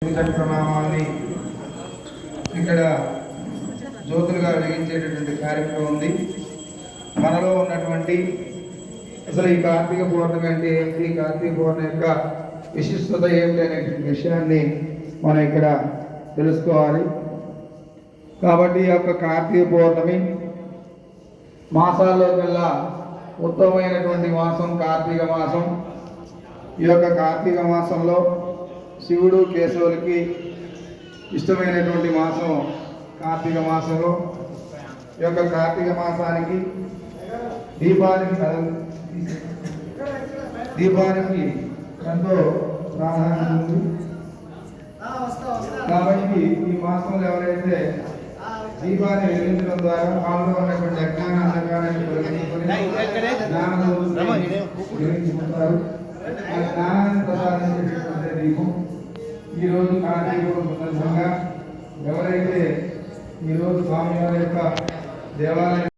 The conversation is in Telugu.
ప్రణామాన్ని ఇక్కడ జ్యోతులుగా వెలిగించేటటువంటి కార్యక్రమం ఉంది. మనలో ఉన్నటువంటి అసలు ఈ కార్తీక పౌర్ణమి అంటే ఏంటి, కార్తీక పౌర్ణమి యొక్క విశిష్టత ఏమిటి అనేటువంటి విషయాన్ని మనం ఇక్కడ తెలుసుకోవాలి. కాబట్టి ఈ యొక్క కార్తీక పౌర్ణమి మాసాల్లో కల్లా ఉత్తమమైనటువంటి మాసం కార్తీక మాసం. ఈ యొక్క కార్తీక మాసంలో శివుడు కేశవులకి ఇష్టమైనటువంటి మాసం కార్తీక మాసంలో. ఈ యొక్క కార్తీక మాసానికి దీపానికి ఎంతో ప్రాధాన్యత ఉంది. కాబట్టి ఈ మాసంలో ఎవరైతే దీపాన్ని వెలిగించడం ద్వారా వాళ్ళలో ఉన్నటువంటి అజ్ఞాన అంధకారాన్ని జ్ఞానాన్ని ప్రసాదించేటటువంటి దీపం. ఈరోజు కార్తీక సందర్భంగా ఎవరైతే ఈరోజు స్వామివారి యొక్క దేవాలయం